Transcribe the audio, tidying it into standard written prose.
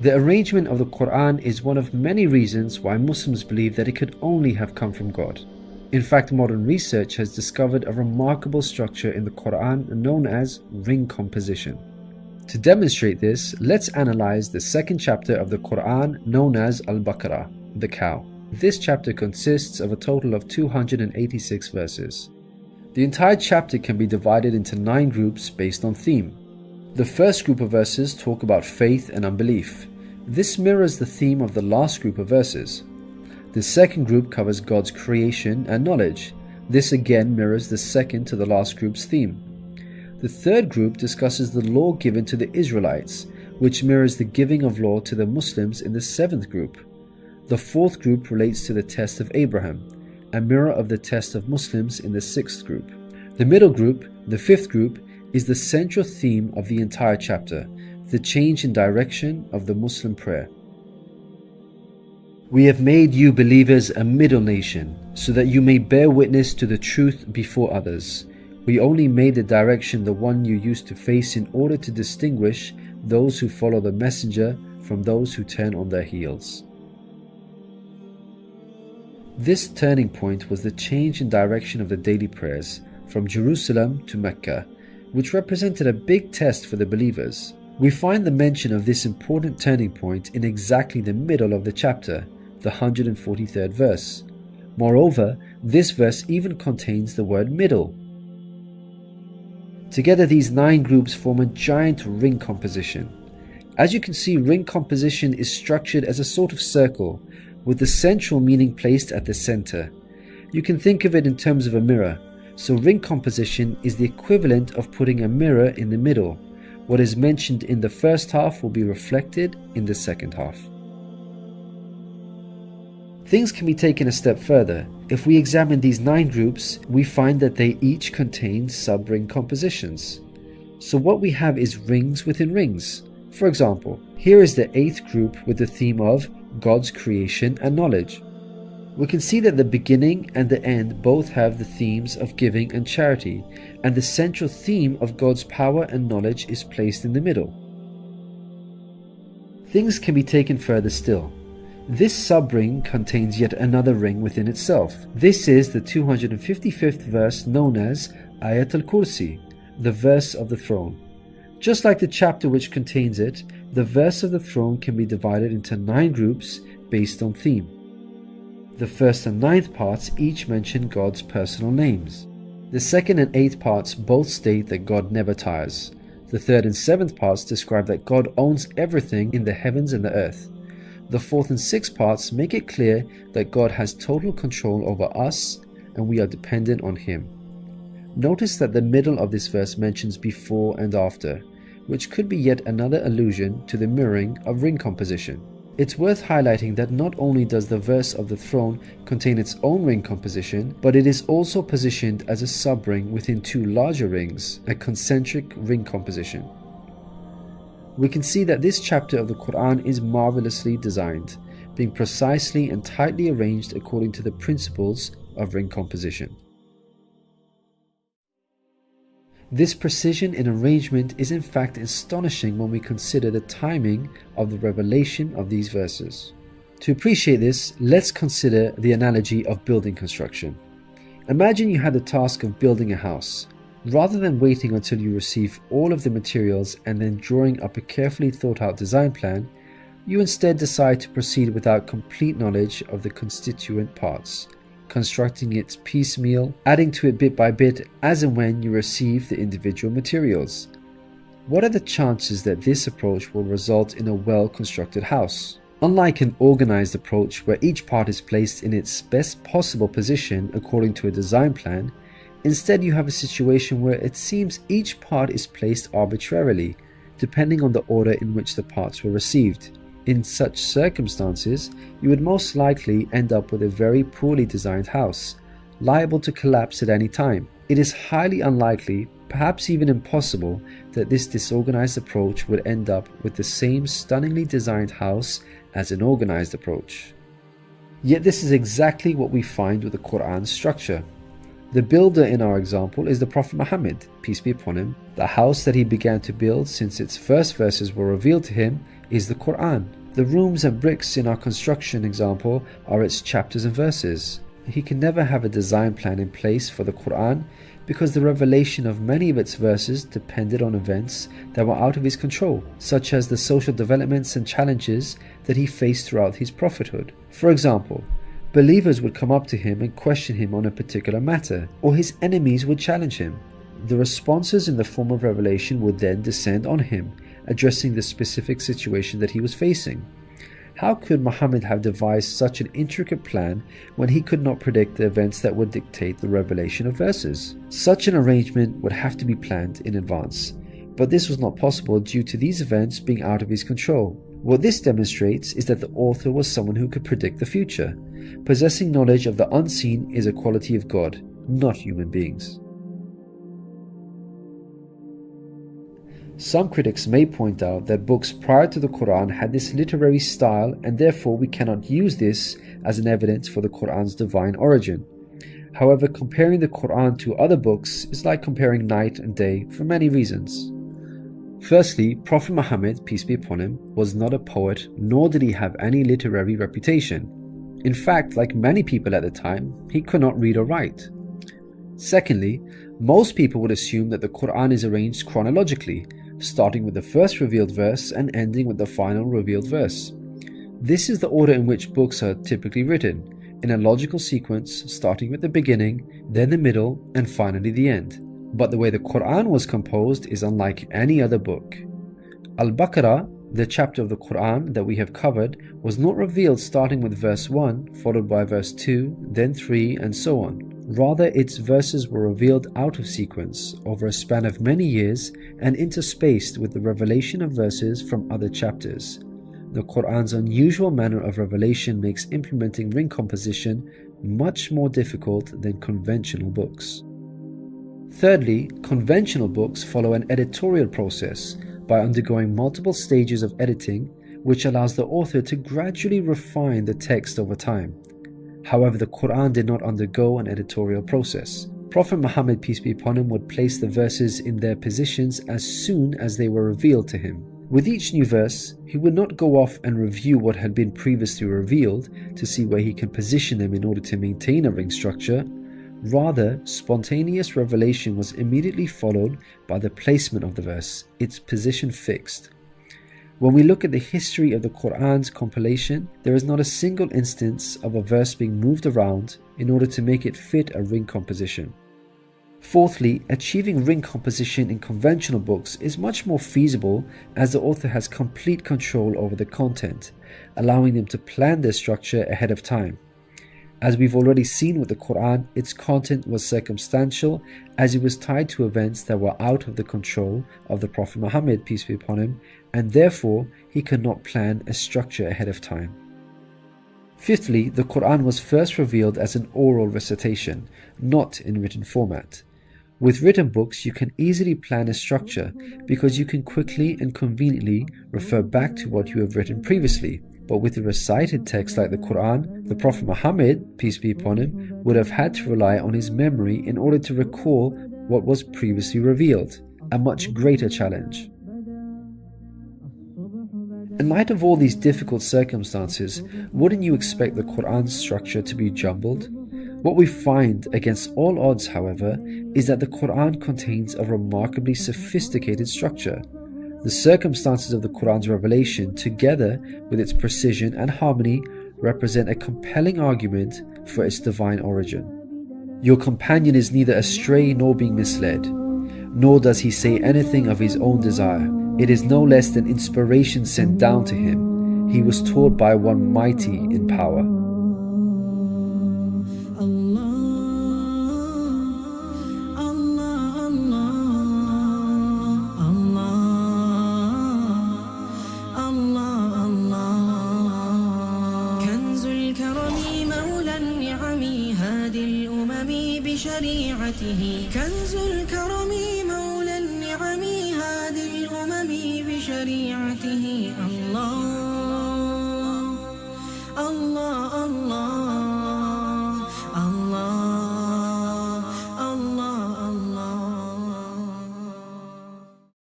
The arrangement of the Quran is one of many reasons why Muslims believe that it could only have come from God. In fact, modern research has discovered a remarkable structure in the Quran known as ring composition. To demonstrate this, let's analyze the second chapter of the Quran known as Al-Baqarah, the cow. This chapter consists of a total of 286 verses. The entire chapter can be divided into 9 groups based on theme. The first group of verses talk about faith and unbelief. This mirrors the theme of the last group of verses. The second group covers God's creation and knowledge. This again mirrors the second to the last group's theme. The third group discusses the law given to the Israelites, which mirrors the giving of law to the Muslims in the 7th group. The fourth group relates to the test of Abraham, a mirror of the test of Muslims in the 6th group. The middle group, the 5th group, is the central theme of the entire chapter, the change in direction of the Muslim prayer. We have made you believers a middle nation, so that you may bear witness to the truth before others. We only made the direction the one you used to face in order to distinguish those who follow the messenger from those who turn on their heels. This turning point was the change in direction of the daily prayers from Jerusalem to Mecca, which represented a big test for the believers. We find the mention of this important turning point in exactly the middle of the chapter, the 143rd verse. Moreover, this verse even contains the word middle. Together, these 9 groups form a giant ring composition. As you can see, ring composition is structured as a sort of circle, with the central meaning placed at the center. You can think of it in terms of a mirror, so ring composition is the equivalent of putting a mirror in the middle. What is mentioned in the first half will be reflected in the second half. Things can be taken a step further. If we examine these 9 groups, we find that they each contain sub-ring compositions. So what we have is rings within rings. For example, here is the 8th group with the theme of God's creation and knowledge. We can see that the beginning and the end both have the themes of giving and charity, and the central theme of God's power and knowledge is placed in the middle. Things can be taken further still. This sub-ring contains yet another ring within itself. This is the 255th verse known as Ayat al-Kursi, the verse of the throne. Just like the chapter which contains it, the verse of the throne can be divided into 9 groups based on theme. The first and 9th parts each mention God's personal names. The 2nd and 8th parts both state that God never tires. The 3rd and 7th parts describe that God owns everything in the heavens and the earth. The 4th and 6th parts make it clear that God has total control over us and we are dependent on Him. Notice that the middle of this verse mentions before and after, which could be yet another allusion to the mirroring of ring composition. It's worth highlighting that not only does the verse of the throne contain its own ring composition, but it is also positioned as a sub-ring within 2 larger rings, a concentric ring composition. We can see that this chapter of the Quran is marvelously designed, being precisely and tightly arranged according to the principles of ring composition. This precision in arrangement is in fact astonishing when we consider the timing of the revelation of these verses. To appreciate this, let's consider the analogy of building construction. Imagine you had the task of building a house. Rather than waiting until you receive all of the materials and then drawing up a carefully thought out design plan, you instead decide to proceed without complete knowledge of the constituent parts, constructing it piecemeal, adding to it bit by bit as and when you receive the individual materials. What are the chances that this approach will result in a well-constructed house? Unlike an organized approach where each part is placed in its best possible position according to a design plan, instead you have a situation where it seems each part is placed arbitrarily, depending on the order in which the parts were received. In such circumstances, you would most likely end up with a very poorly designed house, liable to collapse at any time. It is highly unlikely, perhaps even impossible, that this disorganized approach would end up with the same stunningly designed house as an organized approach. Yet this is exactly what we find with the Quran's structure. The builder in our example is the Prophet Muhammad, peace be upon him. The house that he began to build since its first verses were revealed to him is the Quran. The rooms and bricks in our construction example are its chapters and verses. He can never have a design plan in place for the Quran because the revelation of many of its verses depended on events that were out of his control, such as the social developments and challenges that he faced throughout his prophethood. For example, believers would come up to him and question him on a particular matter, or his enemies would challenge him. The responses in the form of revelation would then descend on him, addressing the specific situation that he was facing. How could Muhammad have devised such an intricate plan when he could not predict the events that would dictate the revelation of verses? Such an arrangement would have to be planned in advance, but this was not possible due to these events being out of his control. What this demonstrates is that the author was someone who could predict the future. Possessing knowledge of the unseen is a quality of God, not human beings. Some critics may point out that books prior to the Quran had this literary style and therefore we cannot use this as an evidence for the Quran's divine origin. However, comparing the Quran to other books is like comparing night and day for many reasons. Firstly, Prophet Muhammad, peace be upon him, was not a poet nor did he have any literary reputation. In fact, like many people at the time, he could not read or write. Secondly, most people would assume that the Quran is arranged chronologically, starting with the first revealed verse and ending with the final revealed verse. This is the order in which books are typically written, in a logical sequence starting with the beginning, then the middle, and finally the end. But the way the Quran was composed is unlike any other book. Al-Baqarah, the chapter of the Quran that we have covered, was not revealed starting with verse 1, followed by verse 2, then 3, and so on. Rather, its verses were revealed out of sequence over a span of many years and interspaced with the revelation of verses from other chapters. The Quran's unusual manner of revelation makes implementing ring composition much more difficult than conventional books. Thirdly, conventional books follow an editorial process by undergoing multiple stages of editing, which allows the author to gradually refine the text over time. However, the Quran did not undergo an editorial process. Prophet Muhammad, peace be upon him, would place the verses in their positions as soon as they were revealed to him. With each new verse, he would not go off and review what had been previously revealed to see where he can position them in order to maintain a ring structure. Rather, spontaneous revelation was immediately followed by the placement of the verse, its position fixed. When we look at the history of the Quran's compilation, there is not a single instance of a verse being moved around in order to make it fit a ring composition. Fourthly, achieving ring composition in conventional books is much more feasible as the author has complete control over the content, allowing them to plan their structure ahead of time. As we've already seen with the Quran, its content was circumstantial as it was tied to events that were out of the control of the Prophet Muhammad, peace be upon him, and therefore he could not plan a structure ahead of time. Fifthly, the Quran was first revealed as an oral recitation, not in written format. With written books, you can easily plan a structure because you can quickly and conveniently refer back to what you have written previously. But with a recited text like the Quran, the Prophet Muhammad, peace be upon him, would have had to rely on his memory in order to recall what was previously revealed, a much greater challenge. In light of all these difficult circumstances, wouldn't you expect the Quran's structure to be jumbled? What we find against all odds, however, is that the Quran contains a remarkably sophisticated structure. The circumstances of the Quran's revelation, together with its precision and harmony, represent a compelling argument for its divine origin. Your companion is neither astray nor being misled, nor does he say anything of his own desire. It is no less than inspiration sent down to him. He was taught by one mighty in power. كنز الكرم مولى النعم هادي الأمم بشريعته الله الله الله